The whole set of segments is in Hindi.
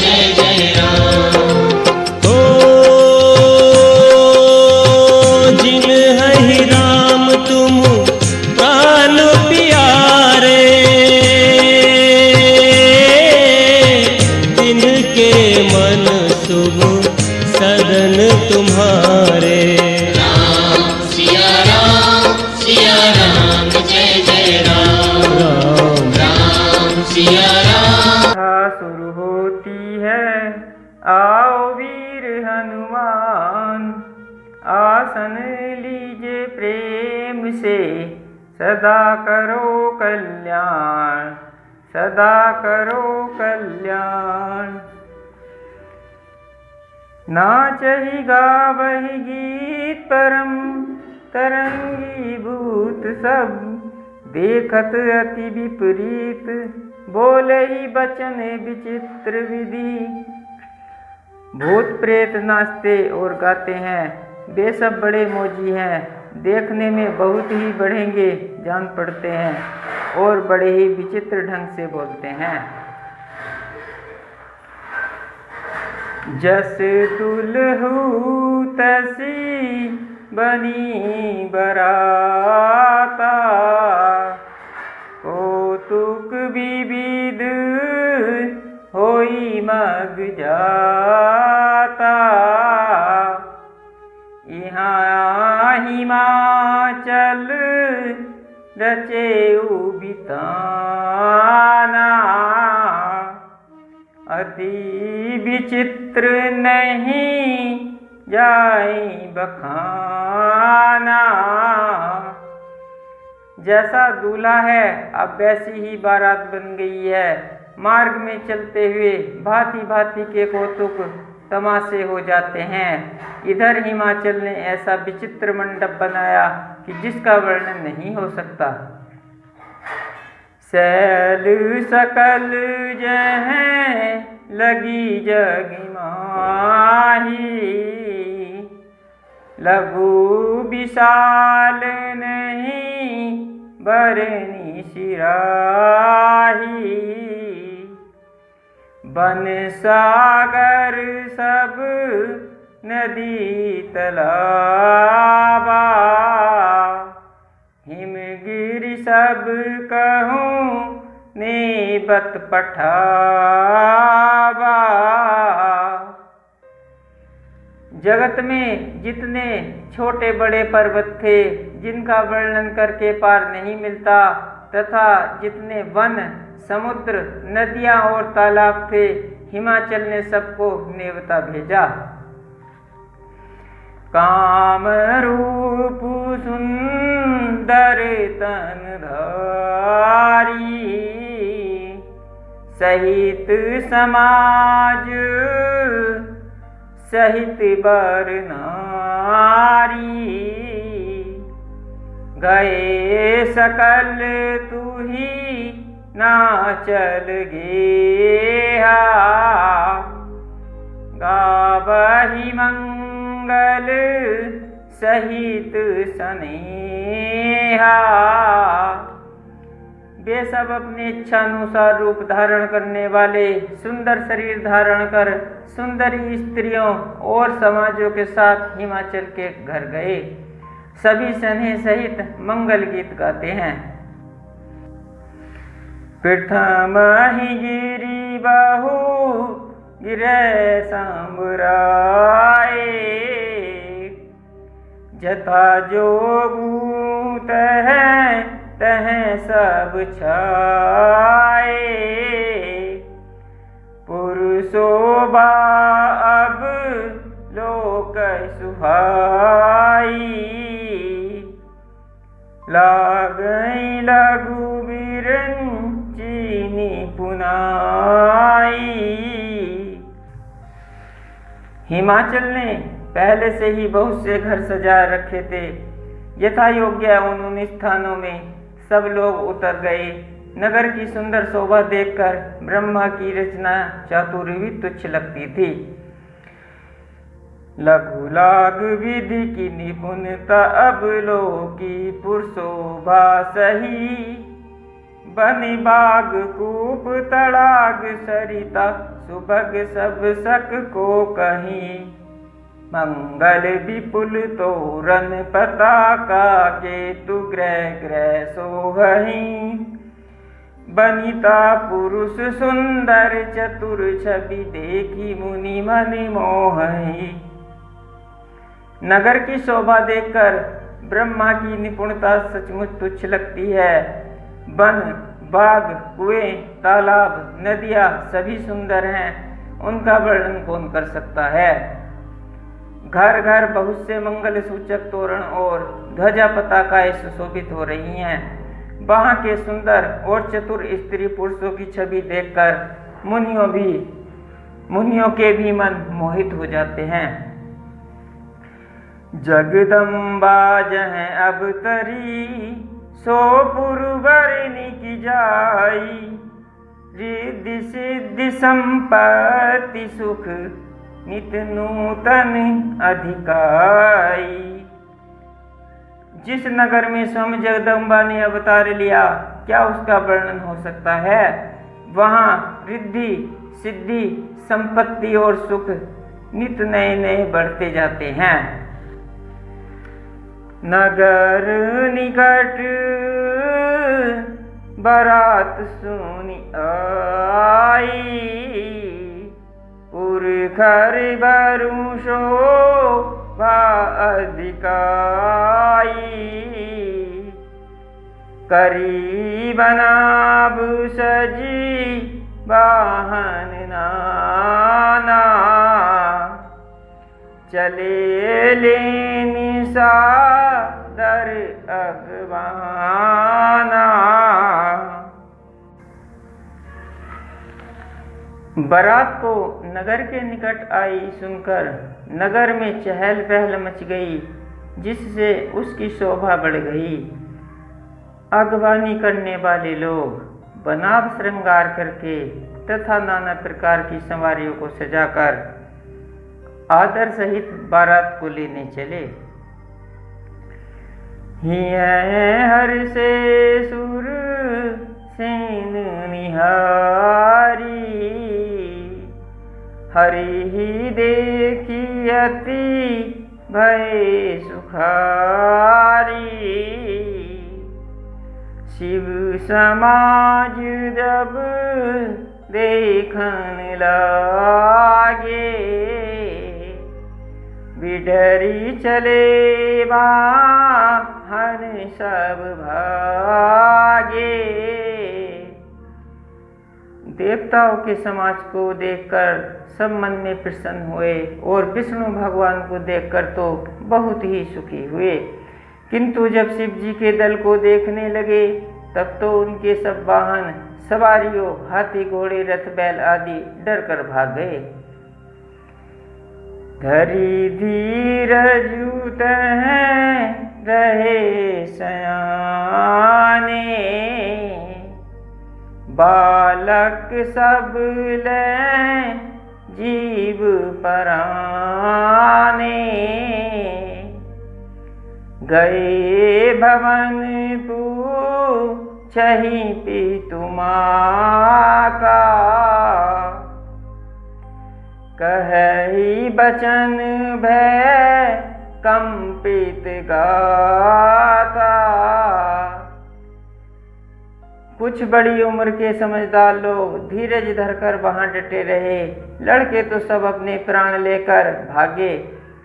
जय जय राम। ओ जिन हहि राम तुम प्राण प्यारे, तिनके मन शुभ सदन तुम्हारे। राम सिया राम जय जय राम। राम सिया राम। कथा शुरू होती है, आओ वीर हनुमान, आसन लीजिए प्रेम से, सदा करो कल्याण, सदा करो कल्याण। नाचहि गावहि गीत परम, तरंगी भूत सब, देखत अति विपरीत, बोलहि बचन विचित्र विधि। भूत प्रेत नाचते और गाते हैं, वे सब बड़े मौजी हैं, देखने में बहुत ही बढ़ेंगे जान पड़ते हैं और बड़े ही विचित्र ढंग से बोलते हैं। जस दुल्हू तसी बनी बराता, कौतुक विविध होई मग जाता। यहाँ हिमाचल रचेउ बिताना, अति विचित्र नहीं जाई बखाना। जैसा दूल्हा है अब वैसी ही बारात बन गई है। मार्ग में चलते हुए भांति भांति के कौतुक तमाशे हो जाते हैं। इधर हिमाचल ने ऐसा विचित्र मंडप बनाया कि जिसका वर्णन नहीं हो सकता। सैल सकल जहें लगी जग माही, लघु विशाल नहीं बरनी सिराही। बन सागर सब नदी तलाबा, हिमगिरि सब कहूँ नेबत पठावा। जगत में जितने छोटे बड़े पर्वत थे जिनका वर्णन करके पार नहीं मिलता, तथा जितने वन समुद्र नदियां और तालाब थे, हिमाचल ने सबको नेवता भेजा। काम रूप सुंदर तन धारी, सहित समाज सहित बर नारी। गए सकल तू ही नाचल गेहा, गावहि मंगल सहित स्नेहा। वे सब अपनी इच्छा अनुसार रूप धारण करने वाले सुंदर शरीर धारण कर सुंदरी स्त्रियों और समाजों के साथ हिमाचल के घर गए। सभी स्नेह सहित मंगल गीत गाते हैं। प्रथम ही गिरी बहु गिरे सांबराए, जथा जो भूत है तह सब छाए। पुरुषोबा अब लोक सुहाई, लागई लघु बिरंचीनी पुनाई। हिमाचल ने पहले से ही बहुत से घर सजा रखे थे। यथा योग्य उन स्थानों में सब लोग उतर गए। नगर की सुंदर शोभा देखकर ब्रह्मा की रचना चातुर्य भी तुच्छ लगती थी। लघु लाग विधि की निपुणता अब लोकी पुरुषोभा सही। बन बाग कूप तड़ाग सरिता सुभग सब सक को कहीं, मंगल विपुल तोरण पताका, केतु ग्रह ग्रह सोहहीं। बनिता पुरुष सुंदर चतुर, छवि देखी मुनि मन मोहई। नगर की शोभा देखकर ब्रह्मा की निपुणता सचमुच तुच्छ लगती है। वन, बाग, कुएं, तालाब, नदियां सभी सुंदर हैं, उनका वर्णन कौन कर सकता है। घर घर बहुत से मंगल सूचक तोरण और ध्वजा पताकाएं सुशोभित हो रही हैं। वहां के सुंदर और चतुर स्त्री पुरुषों की छवि देखकर मुनियों के भी मन मोहित हो जाते हैं। जगदम्बा जहाँ अवतरी, सो पुरवरनी की जाई। रिद्धि सिद्धि संपत्ति सुख, नित नूतन अधिकाई। जिस नगर में स्वामी जगदम्बा ने अवतार लिया, क्या उसका वर्णन हो सकता है। वहाँ रिद्धि सिद्धि संपत्ति और सुख नित नए नए बढ़ते जाते हैं। नगर निकट बारात सुनी आई, पुरखर बरु शोभा अधिकाई। करी बनाब सजी वाहन नाना, चले लेनी सादर अगवाना। बारात को नगर के निकट आई सुनकर नगर में चहल पहल मच गई, जिससे उसकी शोभा बढ़ गई। अगवानी करने वाले लोग बनाव श्रृंगार करके तथा नाना प्रकार की सवारियों को सजाकर आदर सहित बारात को लेने चले। हर से सुर सेन निहारी, हरि ही देखी अति भय सुखारी। शिव समाज जब देखन लागे, बिडरी चले वाहन सब भागे। देवताओं के समाज को देखकर सब मन में प्रसन्न हुए और विष्णु भगवान को देखकर तो बहुत ही सुखी हुए। किंतु जब शिव जी के दल को देखने लगे, तब तो उनके सब वाहन सवारियों हाथी घोड़े रथ बैल आदि डर कर भाग गए। धरी धीरज हैं रहे सयाने, बालक सब ले जीव पराने। गए भवन पूछहि पितु माता, कहई बचन भय कंपित गाता। कुछ बड़ी उम्र के समझदार लोग धीरज धरकर वहां डटे रहे। लड़के तो सब अपने प्राण लेकर भागे।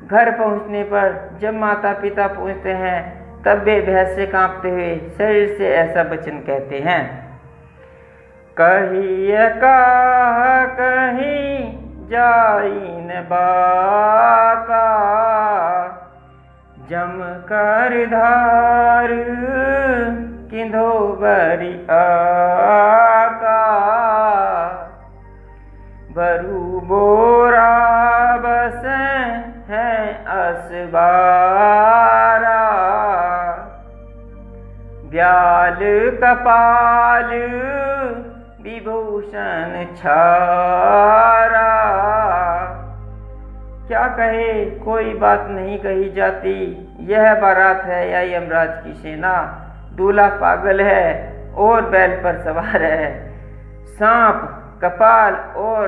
घर पहुंचने पर जब माता पिता पूछते हैं, तब वे भय से कांपते हुए शरीर से ऐसा वचन कहते हैं। कहिए कहा कहीं जाई न बाता, जम कर धार किंधो बरी आता। बरु बोरा बस है असबारा, ब्याल कपाल विभूषण छारा। क्या कहे, कोई बात नहीं कही जाती। यह बारात है या यमराज की सेना। दूल्हा पागल है और बैल पर सवार है। सांप, कपाल और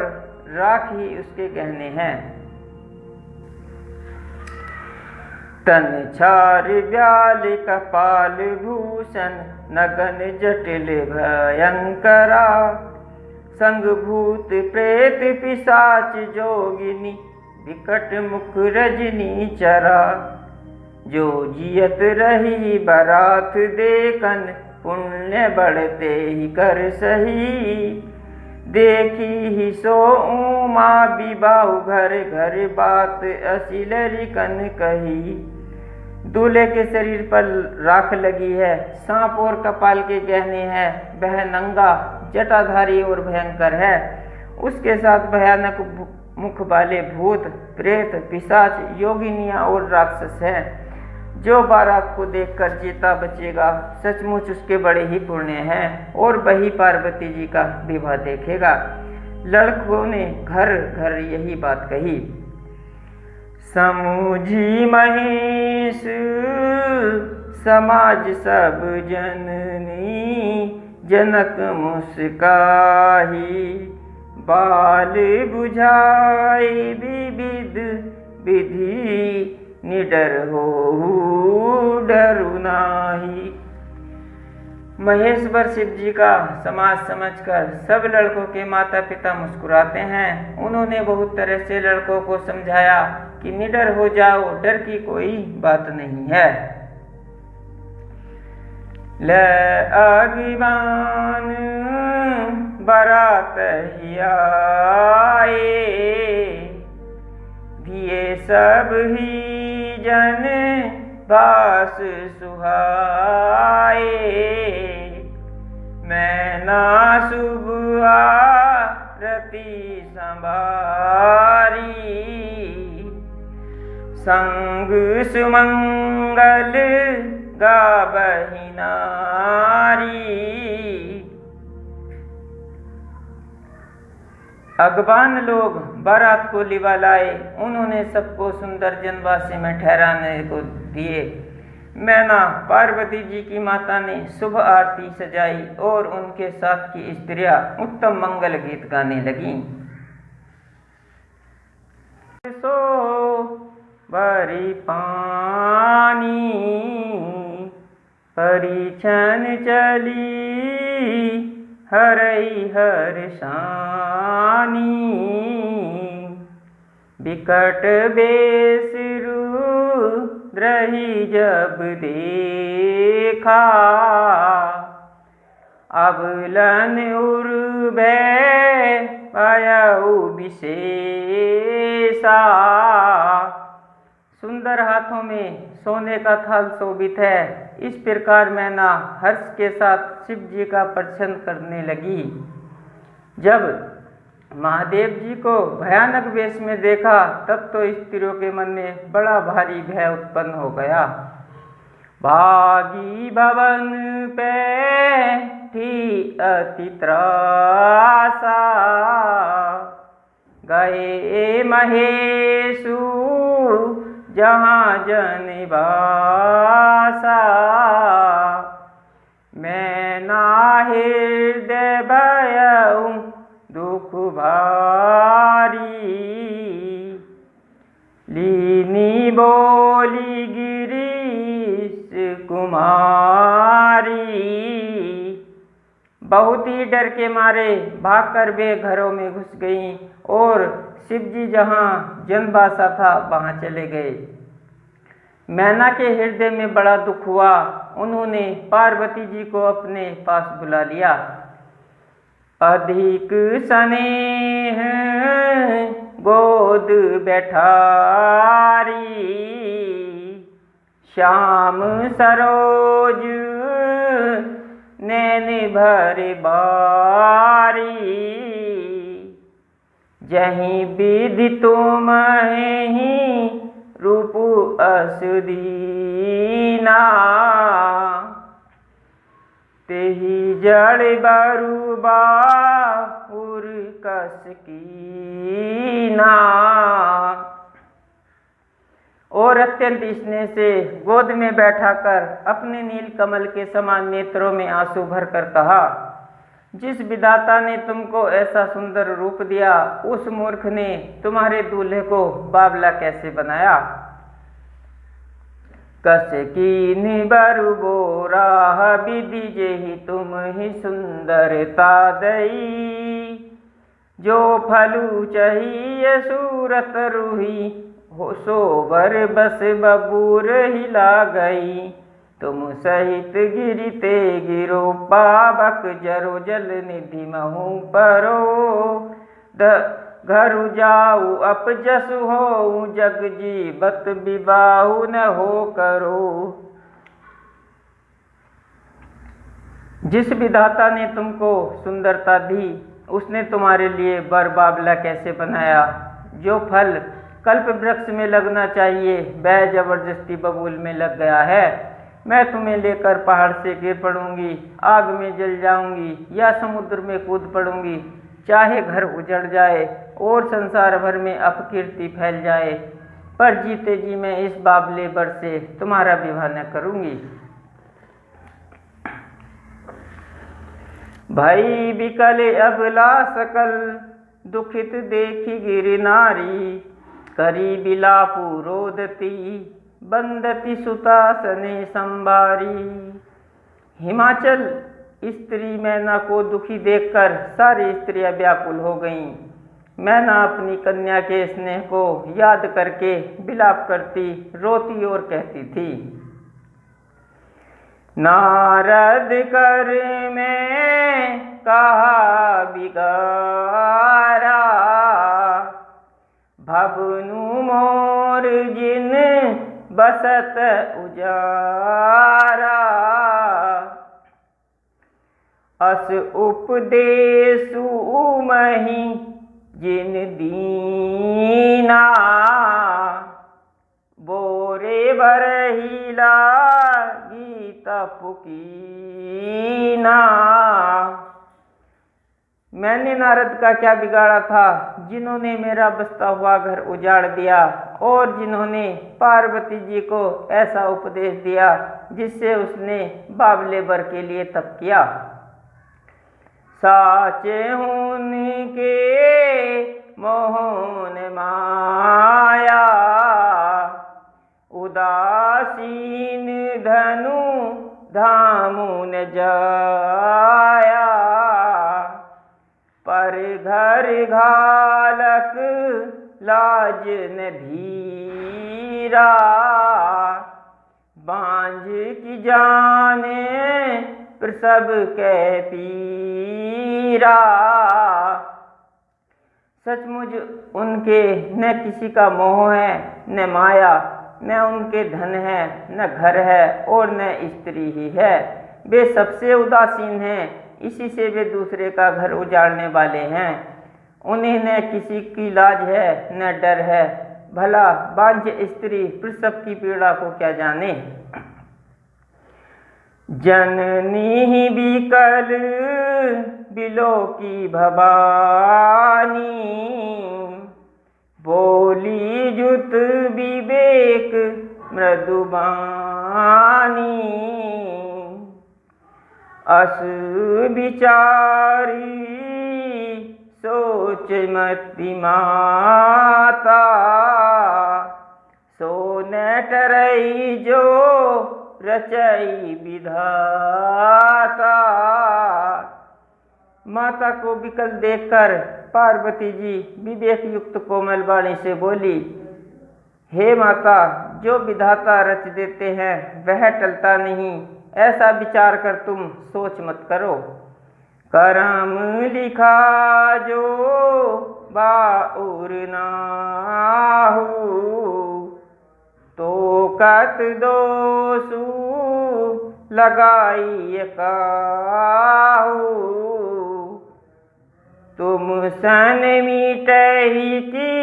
राख ही उसके गहने हैं। तन छार ब्याल कपाल भूषण नगन जटिल भयंकरा, संग भूत प्रेत पिशाच जोगिनी विकट मुख रजनी चरा। जो जियत रही बरात देखन पुण्य बढ़ते ही कर सही, देखी ही सो उमा बिबाहु घर घर बात असिलरिकन कही। दूल्हे के शरीर पर राख लगी है, सांप और कपाल के गहने हैं, वह नंगा जटाधारी और भयंकर है। उसके साथ भयानक मुख वाले भूत प्रेत पिशाच योगिनियां और राक्षस हैं। जो बारात को देखकर जीता बचेगा सचमुच उसके बड़े ही पुण्य हैं और वही पार्वती जी का विवाह देखेगा। लड़कों ने घर घर यही बात कही। समूझी महेश समाज सब जननी, जनक मुस्काही बाल बुझाई विविध विधि, निडर हो डरू नाही। महेश्वर शिव जी का समाज समझकर सब लड़कों के माता पिता मुस्कुराते हैं। उन्होंने बहुत तरह से लड़कों को समझाया कि निडर हो जाओ, डर की कोई बात नहीं है। ले आगिबान बारात ही आए, दिए सब ही जन बास सुहाए। मैं ना शुभ आरती संभारी, संग सुमंगल गावही नारी। अगवान लोग बारात को लिवा लाए। उन्होंने सबको सुंदर जनवासी में ठहराने को दिए। मैना पार्वती जी की माता ने शुभ आरती सजाई और उनके साथ की स्त्रियां उत्तम मंगल गीत गाने लगीं। सो बरी पानी परिछन चली, हरई हर शानी। बिकट बेस रुद्रहि जब देखा, अबलन उर्वे पायऊ विशेषा। सुंदर हाथों में सोने का थाल शोभित है। इस प्रकार मैना हर्ष के साथ शिव जी का प्रदर्शन करने लगी। जब महादेव जी को भयानक वेश में देखा तब तो स्त्रियों के मन में बड़ा भारी भय उत्पन्न हो गया। भागी भवन पे थी अति त्रासा, गए महेशु जहाँ जनिवासा। मैं ना हृदय भयऊ दुख भारी, लीनी बोली गिरीश कुमारी। बहुत ही डर के मारे भागकर वे घरों में घुस गईं और शिव जी जहाँ जनवासा था वहाँ चले गए। मैना के हृदय में बड़ा दुख हुआ। उन्होंने पार्वती जी को अपने पास बुला लिया। अधिक स्नेह गोद बैठारी, श्याम सरोज नैन भर बारी। जहीं विधि तुम ही रूप असदीना, तेहि जड़ बरुबा उर कस कीना। और अत्यंत स्नेह से गोद में बैठाकर अपने नील कमल के समान नेत्रों में आंसू भरकर कहा, जिस विधाता ने तुमको ऐसा सुंदर रूप दिया, उस मूर्ख ने तुम्हारे दूल्हे को बाबला कैसे बनाया। कस कीन बरु बोरा विधि जेहि तुम ही सुंदरता दई, जो फलू चाहिए सूरत रूही, हो सोबर बस बबूर हिला गई। तुम सहित गिरते गिरो पावक जरो जल निधि महू परो, घरु जाऊ अपजस हो जग जीवत विबाहु न हो करो। जिस विधाता ने तुमको सुंदरता दी, उसने तुम्हारे लिए वर बाबला कैसे बनाया। जो फल कल्प वृक्ष में लगना चाहिए वह जबरदस्ती बबूल में लग गया है। मैं तुम्हें लेकर पहाड़ से गिर पड़ूंगी, आग में जल जाऊंगी या समुद्र में कूद पड़ूंगी, चाहे घर उजड़ जाए और संसार भर में अपकीर्ति फैल जाए, पर जीते जी मैं इस बाबले वर से तुम्हारा विवाह न करूंगी। भई विकल अबला सकल दुखित देखी गिर नारी, करी बिलापु रोदती बंदती सुतासने संभारी। हिमाचल स्त्री मैना को दुखी देखकर सारी स्त्रियां व्याकुल हो गईं। मैना अपनी कन्या के स्नेह को याद करके विलाप करती, रोती और कहती थी। नारद कर में कहा बिगारा, भवनु मोर जिन बसत उजारा। अस उपदेशु मही जिन दीना, बोरे बरहिला गीता पुकीना। मैंने नारद का क्या बिगाड़ा था, जिन्होंने मेरा बसता हुआ घर उजाड़ दिया और जिन्होंने पार्वती जी को ऐसा उपदेश दिया जिससे उसने बाबले वर के लिए तप किया। साचे उनके मोहन माया, उदासीन धनु धामु न जाया। पर घर घालक लाज न धीरा, बांझ की जाने प्रसव के पीरा। सचमुच उनके न किसी का मोह है न माया, न उनके धन है न घर है और न स्त्री ही है। वे सबसे उदासीन हैं, इसी से वे दूसरे का घर उजाड़ने वाले हैं। उन्हें न किसी की लाज है न डर है। भला बांझ स्त्री प्रसव की पीड़ा को क्या जाने। जननी बिकल बिलो की भवानी, बोली जुत विवेक मृदुबानी। अस विचारी सोच मति माता, सो न टरई जो रचई विधाता। माता को विकल देखकर पार्वती जी विवेक युक्त कोमल वाणी से बोली, हे माता, जो विधाता रच देते हैं वह टलता नहीं, ऐसा विचार कर तुम सोच मत करो। करम लिखा जो बाउर नाहु, तो कत दोषु लगाई काहू। तुम सन मीटही की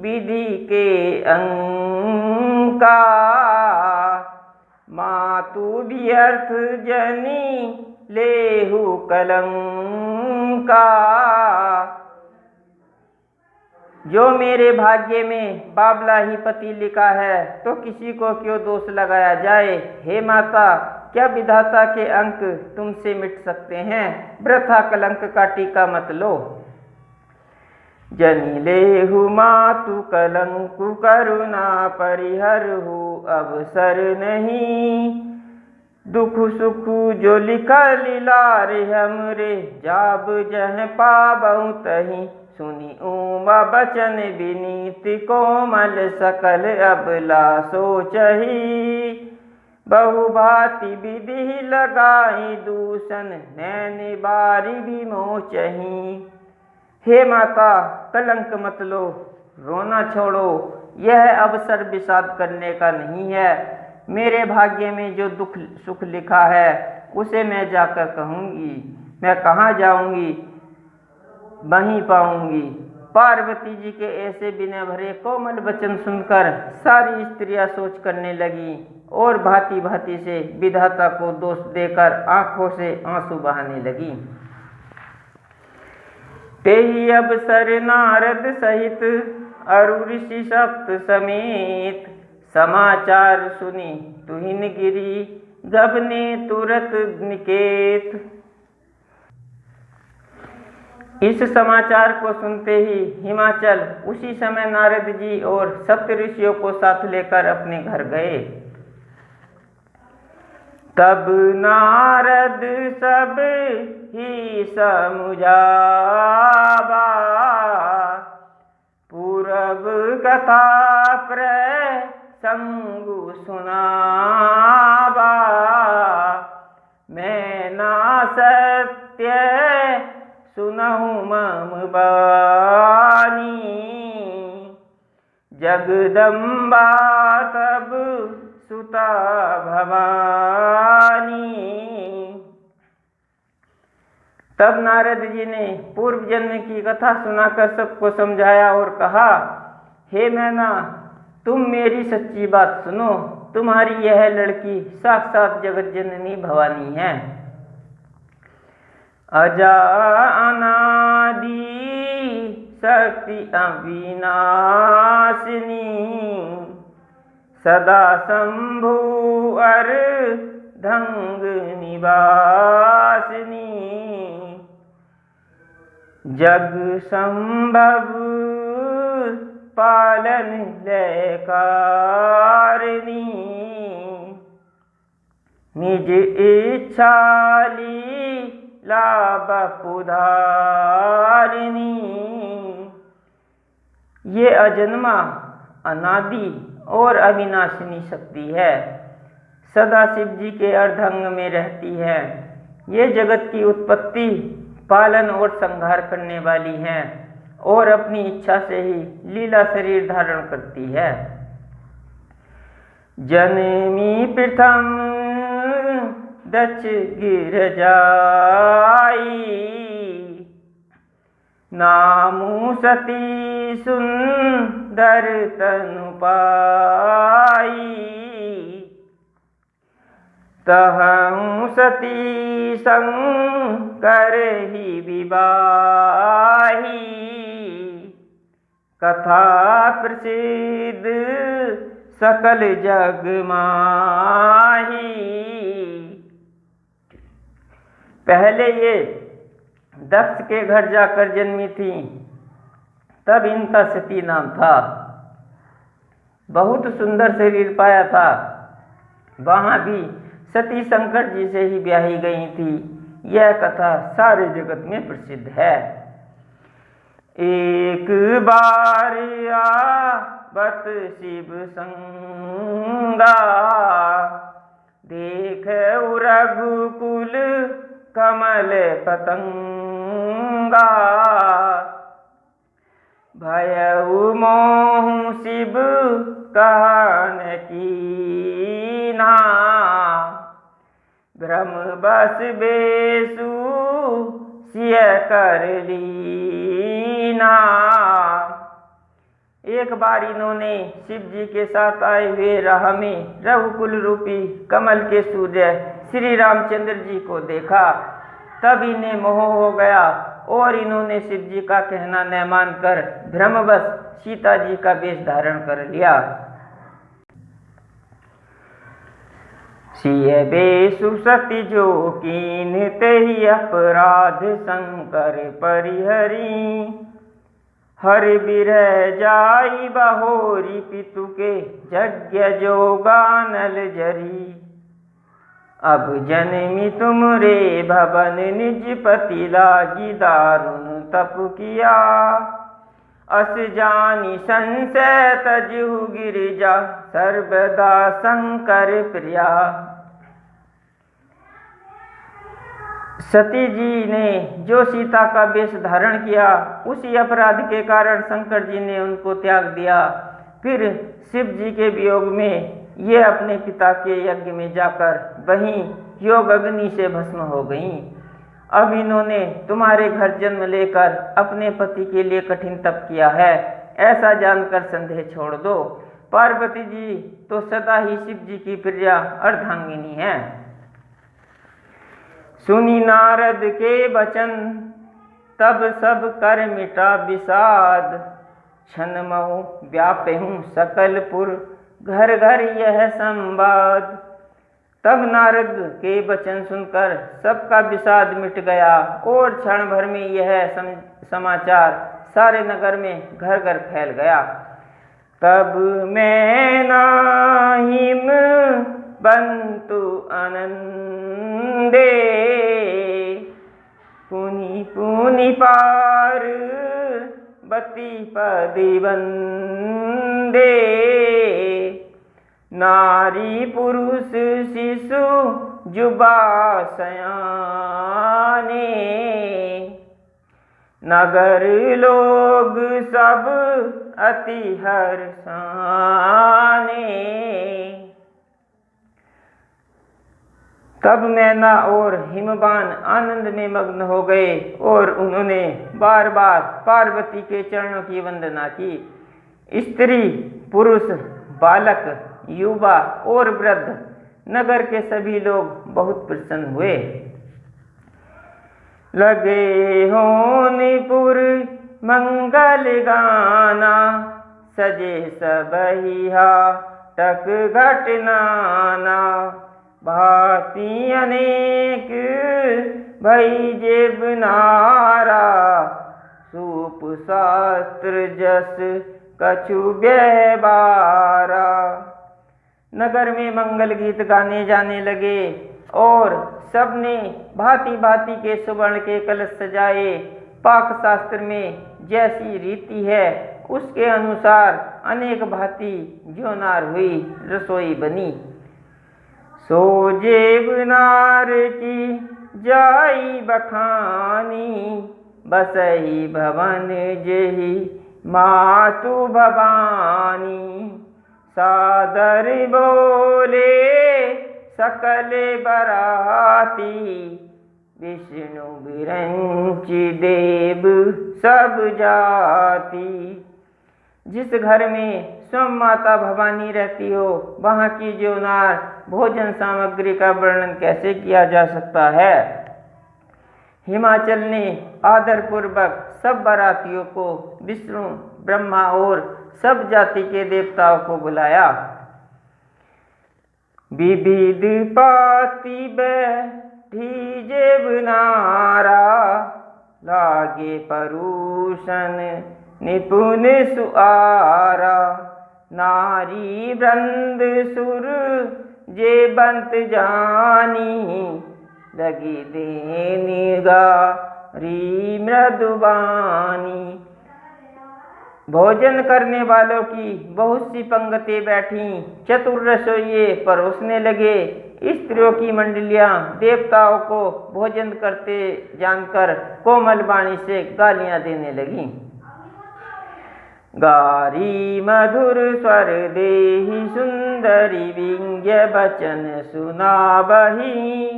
विधि के अंका, मातु व्यर्थ जनी लेहु कलंका। जो मेरे भाग्य में बाबला ही पति लिखा है तो किसी को क्यों दोष लगाया जाए। हे माता, क्या विधाता के अंक तुमसे मिट सकते हैं? वृथा कलंक का टीका मत लो। जनि लेहु मातु कलंकु करुणा परिहरहु अवसर नहीं। दुख सुख जो लिखा लीलार हमरे जाब जह पाबहु तही। सुनी उमा बचन विनीत कोमल सकल अबला सोचही। बहु भांति विधि लगाई दूषण नैन बारी विमोचही। हे माता, कलंक मत लो, रोना छोड़ो। यह अवसर विषाद करने का नहीं है। मेरे भाग्य में जो दुख सुख लिखा है उसे मैं जाकर कहूँगी। मैं कहाँ जाऊँगी, वहीं पाऊँगी। पार्वती जी के ऐसे बिना भरे कोमल वचन सुनकर सारी स्त्रियां सोच करने लगी और भांति भांति से विधाता को दोष देकर आंखों से आंसू बहाने लगी। तेहि अवसर नारद सहित अरु ऋषि सप्त समेत। समाचार सुनी तुहिन गिरी गबने तुरत निकेत। इस समाचार को सुनते ही हिमाचल उसी समय नारद जी और सप्त ऋषियों को साथ लेकर अपने घर गए। तब नारद सब ही समुझावा। पूरब कथा प्रसंगु सुनावा। मैं ना सत्य सुनहु मम बानी। जगदम्बा तब सुता भवानी। तब नारद जी ने पूर्व जन्म की कथा सुनाकर सबको समझाया और कहा, हे मैना, तुम मेरी सच्ची बात सुनो। तुम्हारी यह लड़की साक्षात जगत जननी भवानी है। अजा अनादि शक्ति अविनाशिनी। सदा शंभु अर्धंग निवासिनी। जग संभव पालन लयकारिणी। निज इच्छाली लाभ पुधारिणी। ये अजन्मा, अनादि और अविनाशिनी शक्ति है। सदा शिव जी के अर्धांग में रहती है। ये जगत की उत्पत्ति, पालन और संहार करने वाली है और अपनी इच्छा से ही लीला शरीर धारण करती है। जनमी प्रथम दक्ष गिरजाई। नामु सती सुंदर तनु पाई। तहु सती शंकर ही विवाही। कथा प्रसिद्ध सकल जग माही। पहले ये दक्ष के घर जाकर जन्मी थी, तब इनका सती नाम था। बहुत सुंदर शरीर पाया था। वहाँ भी सती शंकर जी से ही ब्याही गई थी। यह कथा सारे जगत में प्रसिद्ध है। एक बार आवत शिव संगा। देख रघुकुल कमल पतंगा। भयउ मोहु शिव कान कीना। भ्रम बस बेसु सिय कर लीना। एक बार इन्होंने शिव जी के साथ आए हुए राह में रघुकुल रूपी कमल के सूर्य श्री रामचंद्र जी को देखा। तब इन्हें मोह हो गया और इन्होंने शिव जी का कहना न मानकर भ्रमवश सीता जी का वेश धारण कर लिया। सिय बेसु सति जो कीन तेहि अपराध शंकर परिहरी। हर बिरह जाई बहोरी पितु के यज्ञ जोगानल जरी। अब जन्मी तुमरे भवन निज पति लागी दारुण तप किया। अस जानी संशय तजहु गिरिजा सर्वदा शंकर प्रिया। सती जी ने जो सीता का वेश धारण किया, उसी अपराध के कारण शंकर जी ने उनको त्याग दिया। फिर शिव जी के वियोग में ये अपने पिता के यज्ञ में जाकर वहीं योग अग्नि से भस्म हो गईं। अब इन्होंने तुम्हारे घर जन्म लेकर अपने पति के लिए कठिन तप किया है, ऐसा जानकर संदेह छोड़ दो। पार्वती जी तो सदा ही शिव जी की प्रिया अर्धांगिनी है। सुनी नारद के वचन तब सब कर मिटा विषाद। क्षण मऊ व्यापेहूँ सकलपुर घर घर यह संवाद। तब नारद के वचन सुनकर सबका विषाद मिट गया और क्षण भर में यह समाचार सारे नगर में घर घर फैल गया। तब मैं नाहिम बंतु आनंदे पुनि पुनि पार बती पदी वंदे। नारी पुरुष शिशु जुबा सयाने नगर लोग सब अति हर्षाने। तब मैना और हिमवान आनंद में मग्न हो गए और उन्होंने बार बार पार्वती के चरणों की वंदना की। स्त्री पुरुष बालक युवा और वृद्ध नगर के सभी लोग बहुत प्रसन्न हुए। लगे होनपुर मंगल गाना सजे सबहिहा टक घट नाना। भांति अनेक भई जेब नारा सूप शास्त्र जस कछु व्यवहारा। नगर में मंगल गीत गाने जाने लगे और सबने भांति भांति के सुवर्ण के कलश सजाए। पाक शास्त्र में जैसी रीति है उसके अनुसार अनेक भांति ज्योनार हुई, रसोई बनी। सो जेब नार की जाई बखानी बसही भवन जेहि मातु भवानी। सादर बोले सकल बराती विष्णु विरंचि देव सब जाति। जिस घर में स्वयं माता भवानी रहती हो वहाँ की ज्योनार भोजन सामग्री का वर्णन कैसे किया जा सकता है। हिमाचल ने आदरपूर्वक सब बारातियों को विष्णु ब्रह्मा और सब जाति के देवताओं को बुलाया। विविध पाती बैठी जेब नारा लागे परूषण निपुण सुआरा। नारी वृंद सुर जेबंत जानी लगी देनी गारी मृदुबानी। भोजन करने वालों की बहुत सी पंक्ति बैठी, चतुर रसोइये परोसने लगे। स्त्रियों की मंडलियां देवताओं को भोजन करते जानकर कोमल वाणी से गालियां देने लगीं। गारी मधुर स्वर देहि सुंदरी विंग्य बचन सुनाबही।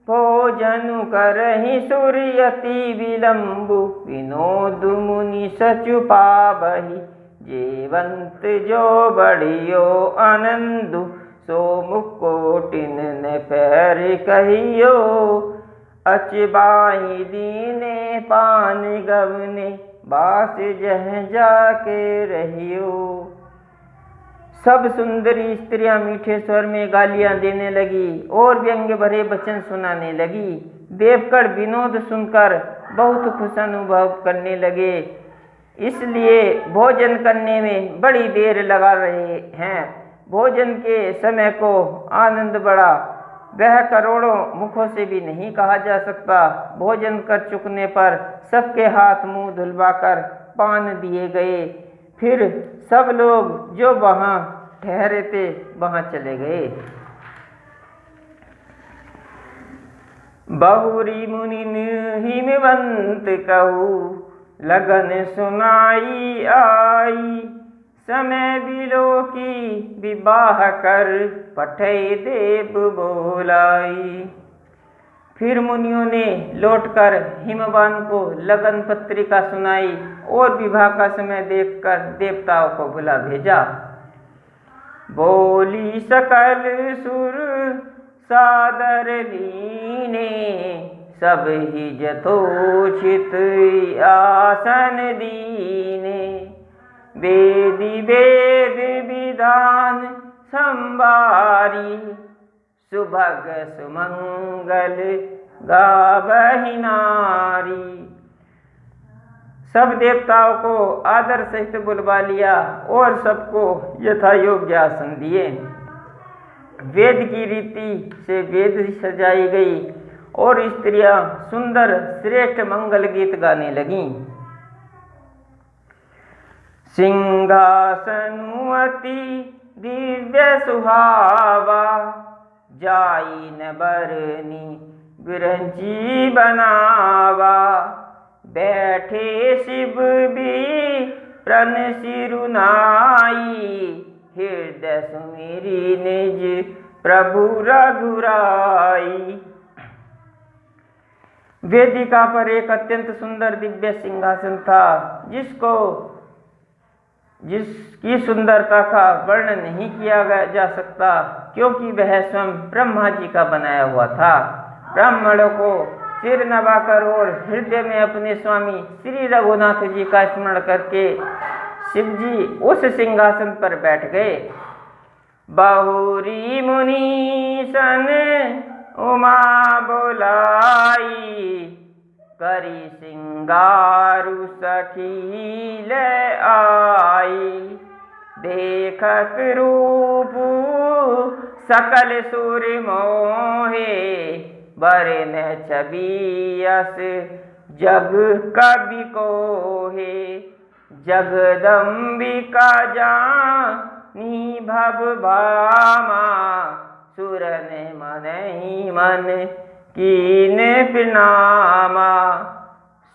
भोजन करहि सूर्यति विलंबु विनोद मुनि सचुपाबहि। जेवंत जो बढ़ियो आनंदु सो मुकोटिन न पैर कहियो। अचबाई दीने पान गवने बास जह जाके रहियो। सब सुंदरी स्त्रियां मीठे स्वर में गालियां देने लगी और व्यंग्य भरे वचन सुनाने लगी। देवगण विनोद सुनकर बहुत खुश अनुभव करने लगे, इसलिए भोजन करने में बड़ी देर लगा रहे हैं। भोजन के समय को आनंद बढ़ा, वह करोड़ों मुखों से भी नहीं कहा जा सकता। भोजन कर चुकने पर सबके हाथ मुंह धुलवाकर पान दिए गए। फिर सब लोग जो वहां ठहरे थे वहां चले गए। बहुरी मुनिन हिमवंत कहू, लगन सुनाई आई। समय बिलो की विवाह कर, पठै देव बोलाई। फिर मुनियों ने लौटकर हिमवान को लगन पत्रिका सुनाई और विवाह का समय देखकर देवताओं को बुला भेजा। बोली सकल सुर सादर लीने, सब ही यथोचित आसन दीने। वेदी वेद विधान संवारी, सुभग सुमंगल गावहि नारी। सब देवताओं को आदर सहित बुलवा लिया और सबको यथा योग्य आसन दिए। वेद की रीति से वेद सजाई गई और स्त्रियां सुंदर श्रेष्ठ मंगल गीत गाने लगीं। सिंहासनु अति दिव्य सुहावा, जाई न बरनी बिरंची बनावा। बैठे शिव भी प्रण सिरुनाई, हृदय सुमिरी निज प्रभु रघुराई। वेदिका पर एक अत्यंत सुंदर दिव्य सिंहासन था, जिसकी सुंदरता का वर्णन नहीं किया जा सकता, क्योंकि वह स्वयं ब्रह्मा जी का बनाया हुआ था। ब्राह्मणों को सिर नवाकर और हृदय में अपने स्वामी श्री रघुनाथ जी का स्मरण करके शिव जी उस सिंहासन पर बैठ गए। बहुरी मुनि सन उमा बोलाई, करी सिंगारु सखी ले आई। देखत रूप सकल सुर मोहे, बरन छवि अस जग कवि कोहे। जगदम्बिका जानी भव भामा, सुरन मनहि मन कीन प्रणामा।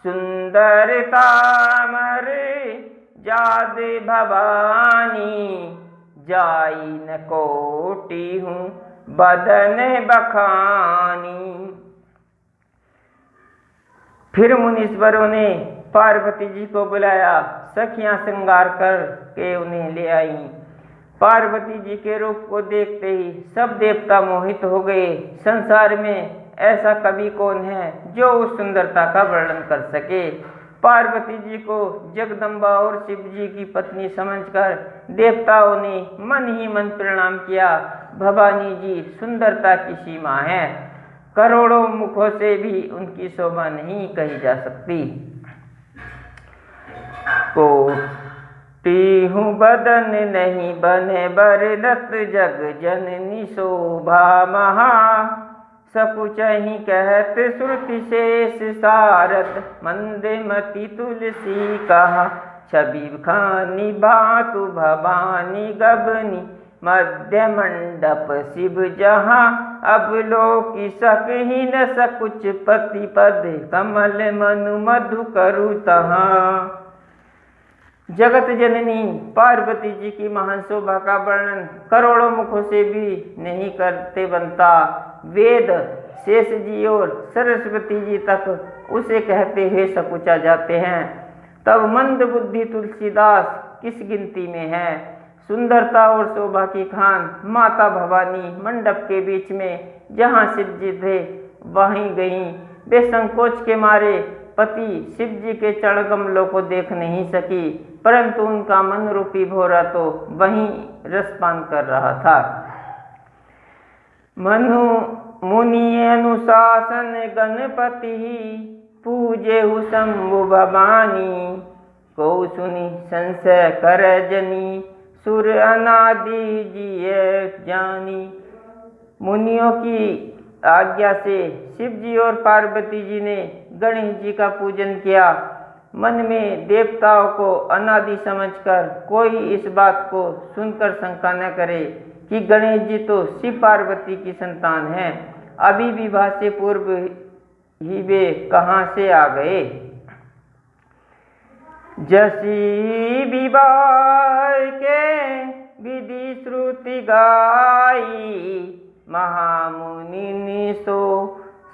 सुंदरता मर जाद भवानी, जाई न कोटि हूँ बदन बखानी। फिर मुनीश्वरों ने पार्वती जी को बुलाया, सखियां श्रृंगार करके उन्हें ले आईं। पार्वती जी के रूप को देखते ही सब देवता मोहित हो गए। संसार में ऐसा कवि कौन है जो उस सुंदरता का वर्णन कर सके। पार्वती जी को जगदम्बा और शिव जी की पत्नी समझकर देवताओं ने मन ही मन प्रणाम किया। भवानी जी सुंदरता की सीमा है, करोड़ों मुखों से भी उनकी शोभा नहीं कही जा सकती। कोटि हूँ बदन नहीं बने बरदत, जग जननी शोभा महा। सकुचहि कहत श्रुति शेष सारद, मंदमति तुलसी कहा। छवि खानी भातु भवानी गबनी, मध्य मंडप शिव जहाँ। अब लोकी सकहि न सकुच पति पद, कमल मनु मधु करु तहाँ। जगत जननी पार्वती जी की महान शोभा का वर्णन करोड़ों मुखों से भी नहीं करते बनता। वेद शेष जी और सरस्वती जी तक उसे कहते हुए सकुचा जाते हैं, तब मंद बुद्धि तुलसीदास किस गिनती में है। सुंदरता और शोभा की खान माता भवानी मंडप के बीच में जहाँ शिव जी थे वहीं गईं। वे संकोच के मारे पति शिव जी के चरण कमलों को देख नहीं सकी, परंतु उनका मन रूपी भौरा तो वहीं रसपान कर रहा था। मनु मुनि अनुशासन गणपति पूजे शंभु भवानी, को सुनी संशय कर जनी सुर अनादि जिय जानी। मुनियों की आज्ञा से शिव जी और पार्वती जी ने गणेश जी का पूजन किया। मन में देवताओं को अनादि समझकर कोई इस बात को सुनकर शंका न करे कि गणेश जी तो शिव पार्वती की संतान हैं, अभी विवाह से पूर्व ही वे कहाँ से आ गए। जसी विवाह के विधि श्रुति गाई, महामुनि सो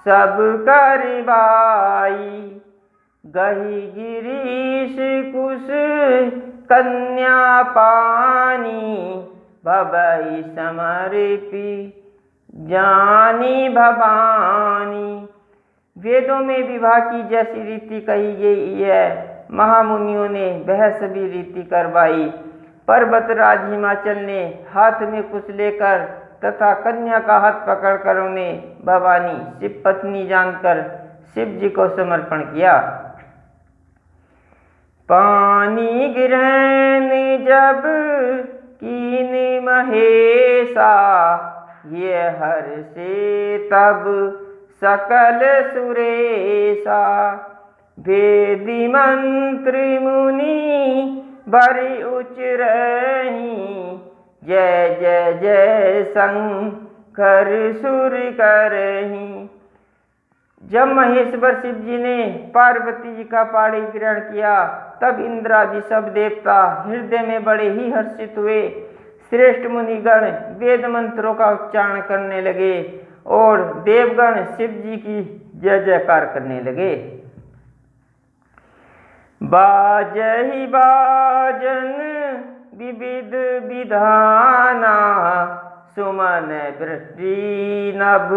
सब करवाई। गही गिरीश कुश कन्या पानी, भवई समर्पी जानी भवानी। वेदों में विवाह की जैसी रीति कही गई है, महामुनियों ने वह सभी रीति करवाई। पर्वतराज हिमाचल ने हाथ में कुछ लेकर तथा कन्या का हाथ पकड़कर उन्हें भवानी शिव पत्नी जानकर शिव जी को समर्पण किया। पानी गिरन जब कीन महेशा, ये हर से तब सकल सुरेशा। वेदी मंत्र मुनि बड़ी उच्च रही, जय जय जय शंकर सुर करही। जब महेश्वर शिव जी ने पार्वती जी का पाणी ग्रहण किया, तब इंद्रादि सब देवता हृदय में बड़े ही हर्षित हुए। श्रेष्ठ मुनिगण वेद मंत्रों का उच्चारण करने लगे और देवगण शिव जी की जय जयकार करने लगे। बाजहि बाजन विविध विधाना, सुमन वृष्टि नभ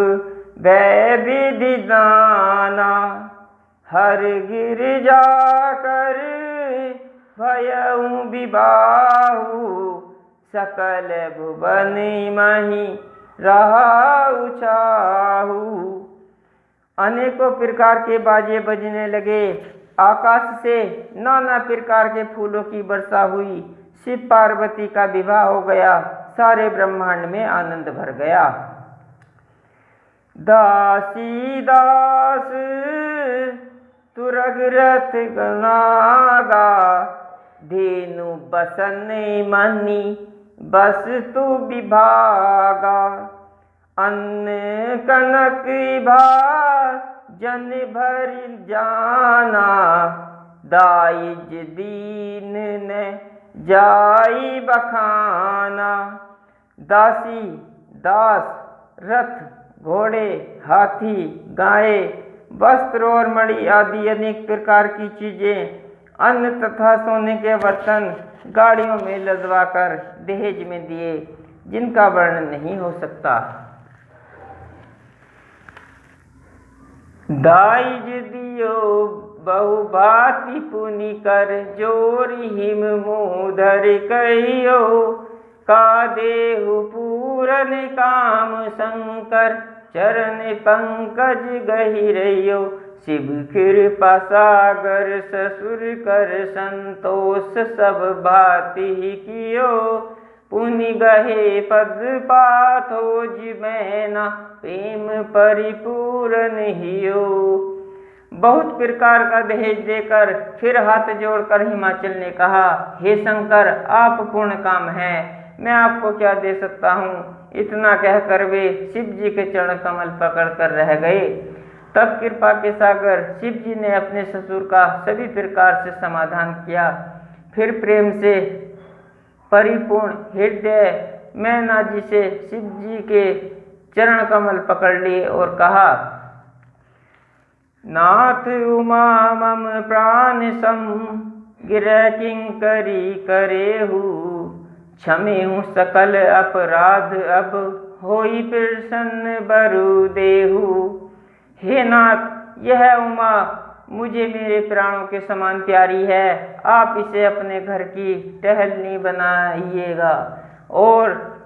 वै विधि दाना। हर गिर जाकर भयउ विबाहु, सकल भुवन मही रहा छाहु। अनेकों प्रकार के बाजे बजने लगे, आकाश से नाना प्रकार के फूलों की वर्षा हुई। शिव पार्वती का विवाह हो गया, सारे ब्रह्मांड में आनंद भर गया। दासी दास तुरग रथ गनागा, धेनु बसन मनी बस तु विभागा। अन्न कनक भा जन भर जाना, दाइज दीन ने जाई बखाना। दासी दास रथ घोड़े हाथी गाय वस्त्र और मणि आदि अनेक प्रकार की चीजें, अन्न तथा सोने के बर्तन गाड़ियों में लदवाकर दहेज में दिए, जिनका वर्णन नहीं हो सकता। दाइज दियो बहु भांति पुनि कर, जोरी हिम मुधर कहियो। का देहु पूरन काम शंकर, चरण पंकज गहिरयो। शिव कृपा सागर ससुर कर, संतोष सब भांति कियो। पुनि गहे पद पाथो जिमैना, प्रेम परिपूर्ण हियो। बहुत प्रकार का दहेज देकर फिर हाथ जोड़कर हिमाचल ने कहा, हे शंकर, आप पूर्ण काम हैं, मैं आपको क्या दे सकता हूँ। इतना कहकर वे शिव जी के चरण कमल पकड़कर रह गए। तब कृपा के सागर शिव जी ने अपने ससुर का सभी प्रकार से समाधान किया। फिर प्रेम से परिपूर्ण हृदय मैना जी से शिव जी के चरण कमल पकड़ लिए और कहा, नाथ उमा मम प्राण सम, गिरह किंकरी करेहु। क्षमेहु सकल अपराध, अब होई प्रसन्न बरु देहु। हे नाथ, यह उमा मुझे मेरे प्राणों के समान प्यारी है। आप इसे अपने घर की टहलनी बनाइएगा और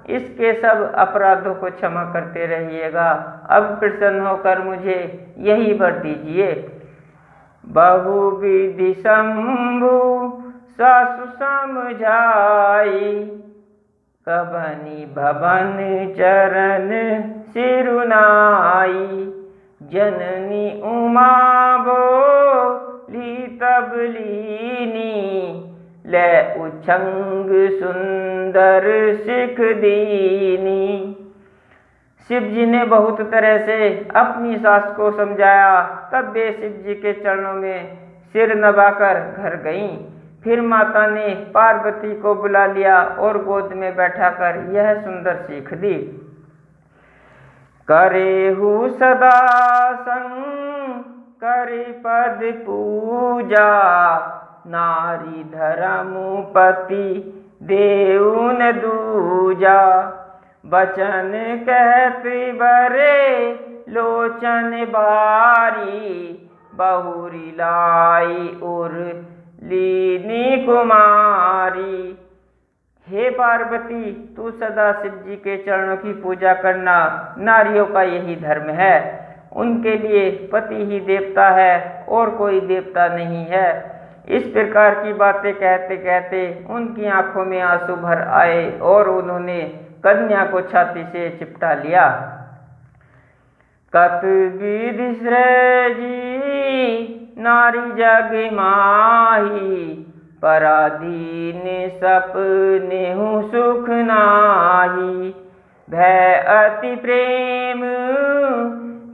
इसके सब अपराधों को क्षमा करते रहिएगा। अब प्रसन्न होकर मुझे यही वर दीजिए। बहुविधि शंभु सासु समझाई, कबनी भवन चरण सिरुनाई। जननी उमा बोली तब लीनी, ले उछंग सुंदर सिख दीनी। शिव जी ने बहुत तरह से अपनी सास को समझाया, तब वे शिव जी के चरणों में सिर नवाकर घर गईं। फिर माता ने पार्वती को बुला लिया और गोद में बैठाकर यह सुंदर सीख दी। करेहु सदा शंकर पद पूजा, नारी धर्म पति देउ न दूजा। बचन कहत बरे लोचन बारी, बहुरी लाई उर लीनी कुमारी। हे पार्वती, तू सदा शिव जी के चरणों की पूजा करना। नारियों का यही धर्म है। उनके लिए पति ही देवता है और कोई देवता नहीं है। इस प्रकार की बातें कहते कहते उनकी आंखों में आंसू भर आए और उन्होंने कन्या को छाती से चिपटा लिया। कत विधि जी नारी जग माही, पराधीन सपने हूँ सुख नाही। भय अति प्रेम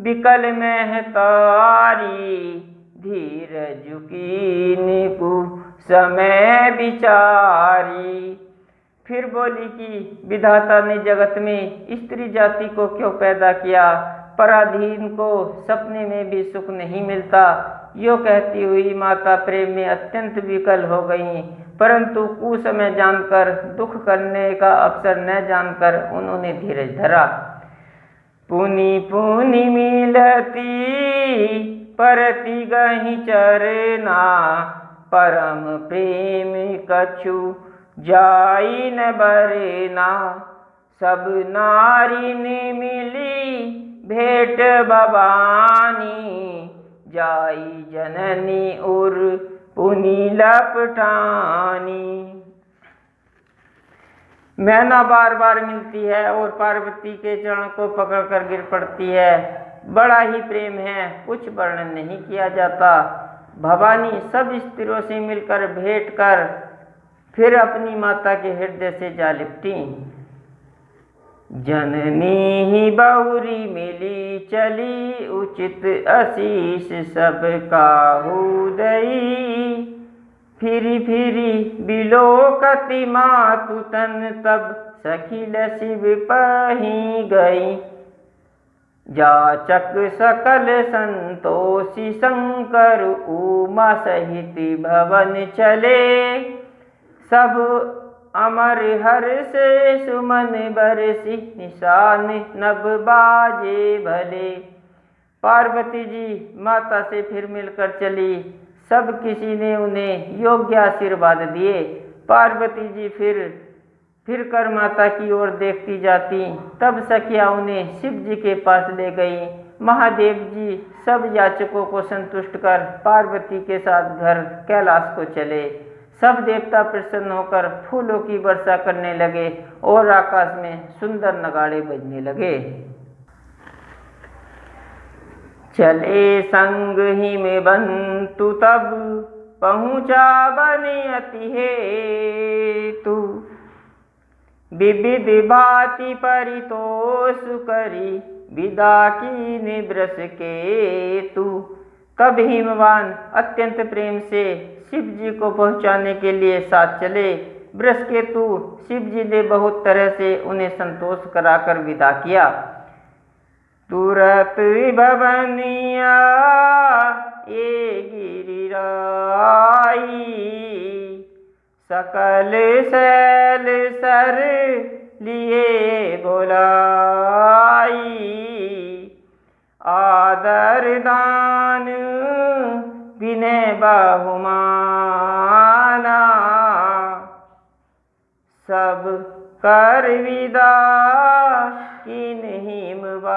विकल महतारी, धीरज कीन कु समय विचारी। फिर बोली कि विधाता ने जगत में स्त्री जाति को क्यों पैदा किया? पराधीन को सपने में भी सुख नहीं मिलता। यो कहती हुई माता प्रेम में अत्यंत विकल हो गई, परंतु कुसमय जानकर, दुख करने का अवसर न जानकर उन्होंने धीरज धरा। पुनि पुनि मिलती परति गहि चरना, परम प्रेम कछु जाई न बरना। सब नारी ने मिली भेंट भवानी, जाई जननी उर पुनि लपटानी। मैना बार बार मिलती है और पार्वती के चरण को पकड़कर गिर पड़ती है। बड़ा ही प्रेम है, कुछ वर्णन नहीं किया जाता। भवानी सब स्त्रियों से मिलकर भेंट कर फिर अपनी माता के हृदय से जा लिपटी। जननी ही बहुरी मिली चली, उचित आशीष सब काहू दई। फिरी फिरी बिलोकति मातु तन, तब सखिल शिव पही गई। जाचक सकल संतोषी शंकर, उमा सहित भवन चले। सब अमर हर से सुमन बरसी, निशान नभ बाजे भले। पार्वती जी माता से फिर मिलकर चली। सब किसी ने उन्हें योग्य आशीर्वाद दिए। पार्वती जी फिर कर माता की ओर देखती जाती। तब सखिया उन्हें शिव जी के पास ले गई। महादेव जी सब याचकों को संतुष्ट कर पार्वती के साथ घर कैलाश को चले। सब देवता प्रसन्न होकर फूलों की वर्षा करने लगे और आकाश में सुंदर नगाड़े बजने लगे। चले संग ही में बंतु, तब पहुँचा बने अति हेतु। विविध भांति परितोष करी, विदा की निवृष केतु। तब हिमवान अत्यंत प्रेम से शिव जी को पहुँचाने के लिए साथ चले। वृषकेतु शिव जी ने बहुत तरह से उन्हें संतोष कराकर विदा किया। तुरत भवनिया ये गिरिराई, सकल शैल सर लिए बोलाई। आदर दान विनय बहुमाना, सब कर विदा कीन हिमवाना।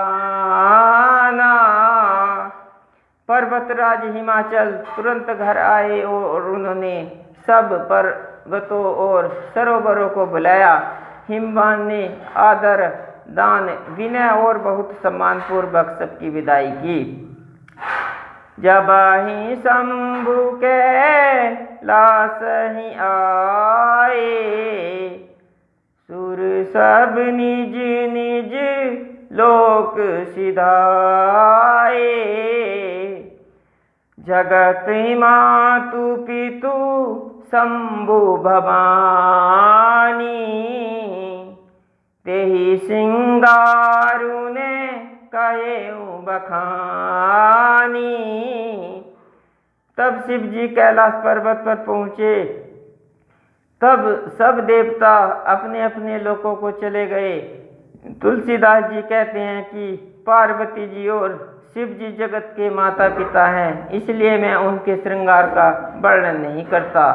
पर्वतराज हिमाचल तुरंत घर आए और उन्होंने सब पर्वतों और सरोवरों को बुलाया। हिमवान ने आदर, दान, विनय और बहुत सम्मानपूर्वक सबकी विदाई की। जब ही शंभु के लास ही आए, सुर सब निज निज लोक सिधाए। जगत मातु पितु शंभु भवानी, तेहि सिंगारु ने कहेउ बखानी। तब शिव जी कैलाश पर्वत पर पहुँचे। तब सब देवता अपने अपने लोकों को चले गए। तुलसीदास जी कहते हैं कि पार्वती जी और शिव जी जगत के माता पिता हैं, इसलिए मैं उनके श्रृंगार का वर्णन नहीं करता।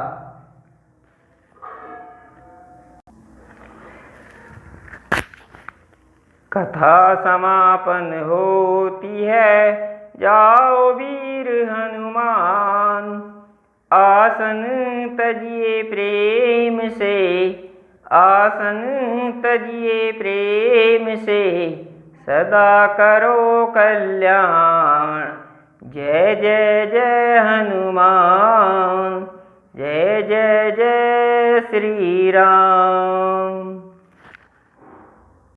कथा समापन होती है, जाओ वीर हनुमान, आसन तजिए प्रेम से, आसन तजिए प्रेम से, सदा करो कल्याण। जय जय जय हनुमान, जय जय जय श्री राम।